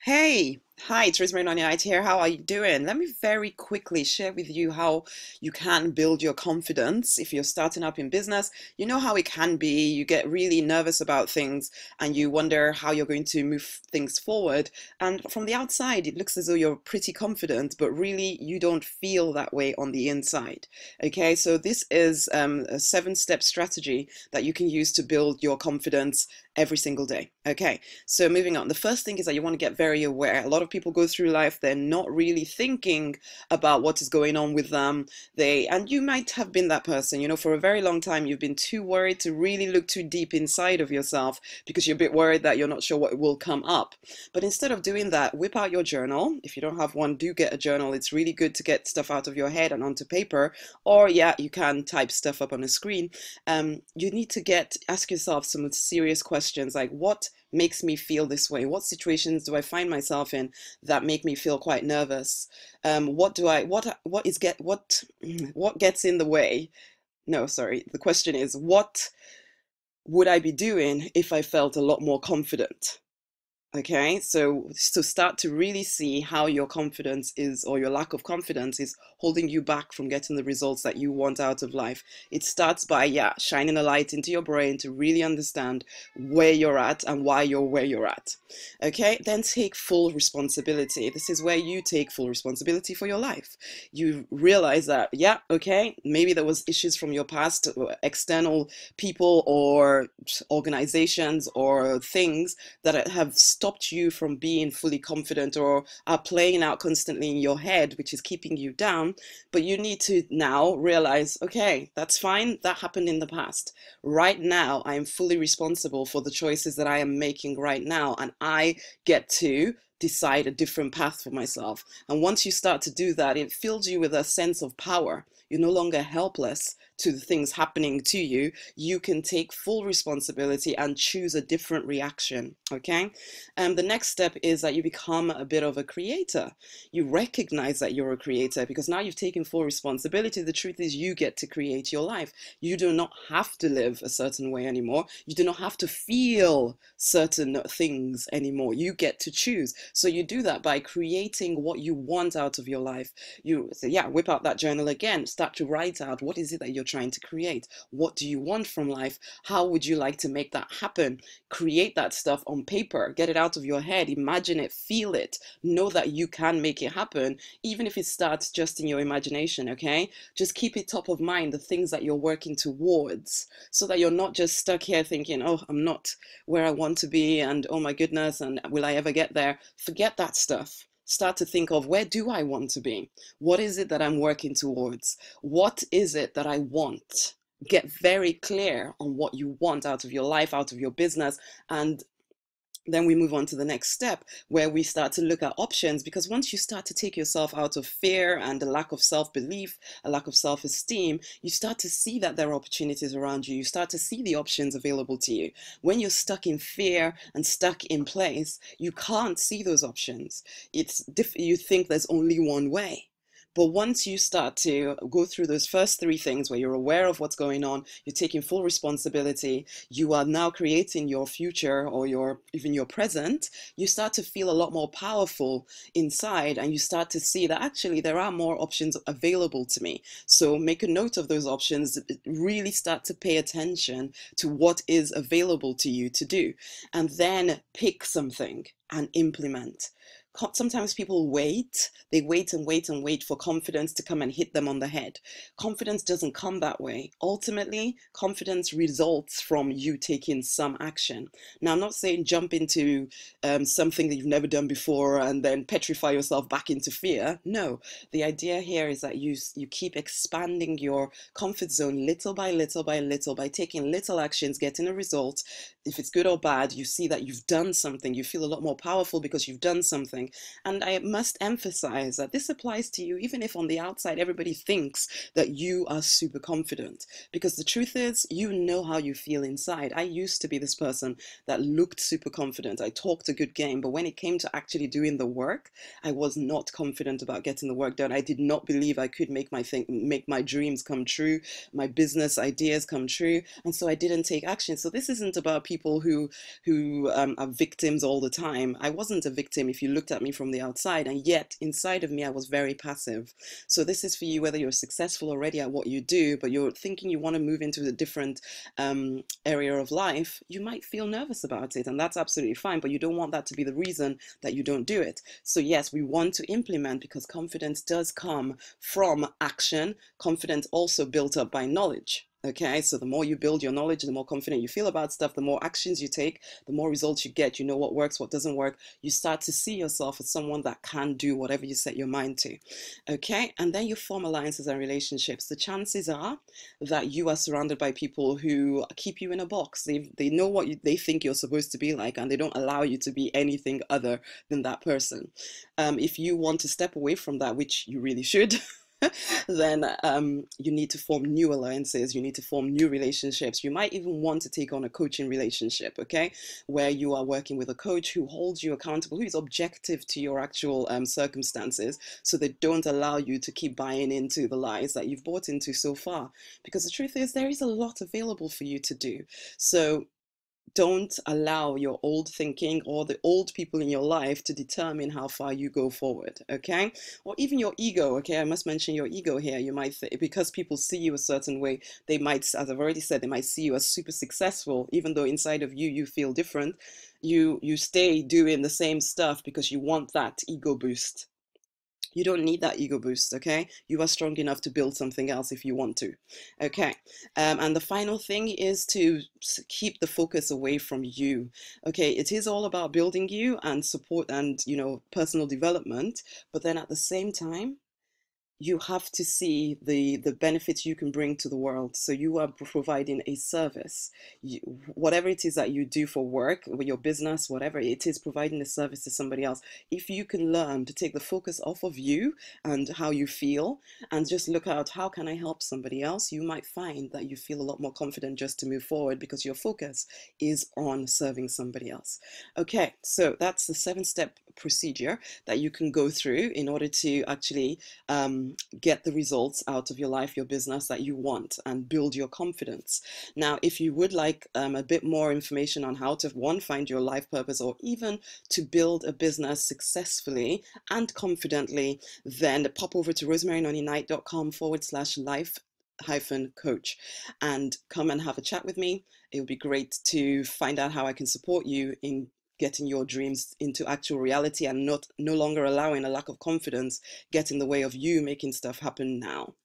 Hey, hi, it's Rosemary here. How are you doing? Let me very quickly share with you how you can build your confidence if you're starting up in business. You know how it can be. You get really nervous about things and you wonder how you're going to move things forward. And from the outside, it looks as though you're pretty confident, but really you don't feel that way on the inside. Okay, so this is a 7-step strategy that you can use to build your confidence every single day. Okay. So moving on, the first thing is that you want to get very aware. A lot of people go through life, they're not really thinking about what is going on with them. And you might have been that person, for a very long time, you've been too worried to really look too deep inside of yourself because you're a bit worried that you're not sure what will come up. But instead of doing that, whip out your journal. If you don't have one, do get a journal. It's really good to get stuff out of your head and onto paper, or yeah, you can type stuff up on a screen. You need to ask yourself some serious questions like, what makes me feel this way? What situations do I find myself in that make me feel quite nervous? What gets in the way? No, sorry. The question is, what would I be doing if I felt a lot more confident? Okay, so start to really see how your confidence is, or your lack of confidence is holding you back from getting the results that you want out of life. It starts by, yeah, shining a light into your brain to really understand where you're at and why you're where you're at. Okay, then take full responsibility. This is where you take full responsibility for your life. You realize that, yeah, okay, maybe there was issues from your past, external people or organizations or things that have stopped you from being fully confident or are playing out constantly in your head, which is keeping you down. But you need to now realize, okay, that's fine. That happened in the past. Right now, I am fully responsible for the choices that I am making right now. And I get to decide a different path for myself. And once you start to do that, it fills you with a sense of power. You're no longer helpless to the things happening to you. You can take full responsibility and choose a different reaction. Okay. And the next step is that you become a bit of a creator. You recognize that you're a creator because now you've taken full responsibility. The truth is, you get to create your life. You do not have to live a certain way anymore. You do not have to feel certain things anymore. You get to choose. So you do that by creating what you want out of your life. You say, yeah, whip out that journal again, start to write out what is it that you're trying to create? What do you want from life? How would you like to make that happen? Create that stuff on paper, get it out of your head, imagine it, feel it, know that you can make it happen, even if it starts just in your imagination. Okay, just keep it top of mind, the things that you're working towards, so that you're not just stuck here thinking, oh, I'm not where I want to be, and oh my goodness, and will I ever get there? Forget that stuff. Start to think of, where do I want to be? What is it that I'm working towards? What is it that I want? Get very clear on what you want out of your life, out of your business, and then we move on to the next step where we start to look at options, because once you start to take yourself out of fear and a lack of self-belief, a lack of self-esteem, you start to see that there are opportunities around you. You start to see the options available to you. When you're stuck in fear and stuck in place, you can't see those options. You think there's only one way. But once you start to go through those first 3 things where you're aware of what's going on, you're taking full responsibility, you are now creating your future or even your present, you start to feel a lot more powerful inside, and you start to see that actually there are more options available to me. So make a note of those options, really start to pay attention to what is available to you to do, and then pick something and implement. Sometimes people they wait and wait and wait for confidence to come and hit them on the head. Confidence doesn't come that way. Ultimately, confidence results from you taking some action. Now, I'm not saying jump into something that you've never done before and then petrify yourself back into fear. No, the idea here is that you keep expanding your comfort zone little by little by little, by taking little actions, getting a result. If it's good or bad, you see that you've done something. You feel a lot more powerful because you've done something. And I must emphasize that this applies to you even if on the outside everybody thinks that you are super confident. Because the truth is, you know how you feel inside. I used to be this person that looked super confident. I talked a good game, but when it came to actually doing the work, I was not confident about getting the work done. I did not believe I could make my dreams come true, my business ideas come true, and so I didn't take action. So this isn't about people who are victims all the time. time, I wasn't a victim if you looked at me from the outside, and yet inside of me, I was very passive. So this is for you, whether you're successful already at what you do, but you're thinking you want to move into a different area of life, you might feel nervous about it, and that's absolutely fine, but you don't want that to be the reason that you don't do it. So yes, we want to implement, because confidence does come from action. Confidence also built up by knowledge. Okay, so the more you build your knowledge, the more confident you feel about stuff, the more actions you take, the more results you get. You know what works, what doesn't work. You start to see yourself as someone that can do whatever you set your mind to. Okay, and then you form alliances and relationships. The chances are that you are surrounded by people who keep you in a box. They know what they think you're supposed to be like, and they don't allow you to be anything other than that person. If you want to step away from that, which you really should, then you need to form new alliances, you need to form new relationships. You might even want to take on a coaching relationship, okay, where you are working with a coach who holds you accountable, who is objective to your actual circumstances, so they don't allow you to keep buying into the lies that you've bought into so far. Because the truth is, there is a lot available for you to do. So don't allow your old thinking or the old people in your life to determine how far you go forward, okay? Or even your ego, okay? I must mention your ego here. You might, because people see you a certain way, they might, as I've already said, they might see you as super successful, even though inside of you, you feel different. You stay doing the same stuff because you want that ego boost. You don't need that ego boost, okay? You are strong enough to build something else if you want to, okay? And the final thing is to keep the focus away from you, okay? It is all about building you and support and, you know, personal development, but then at the same time, you have to see the benefits you can bring to the world. So you are providing a service. Whatever it is that you do for work, with your business, whatever it is, providing a service to somebody else. If you can learn to take the focus off of you and how you feel, and just look out, how can I help somebody else? You might find that you feel a lot more confident just to move forward, because your focus is on serving somebody else. Okay, so that's the 7-step procedure that you can go through in order to actually get the results out of your life, your business that you want, and build your confidence. Now, if you would like a bit more information on how to, one, find your life purpose, or even to build a business successfully and confidently, then pop over to rosemarynonniknight.com/life-coach and come and have a chat with me. It would be great to find out how I can support you in getting your dreams into actual reality, and no longer allowing a lack of confidence get in the way of you making stuff happen now.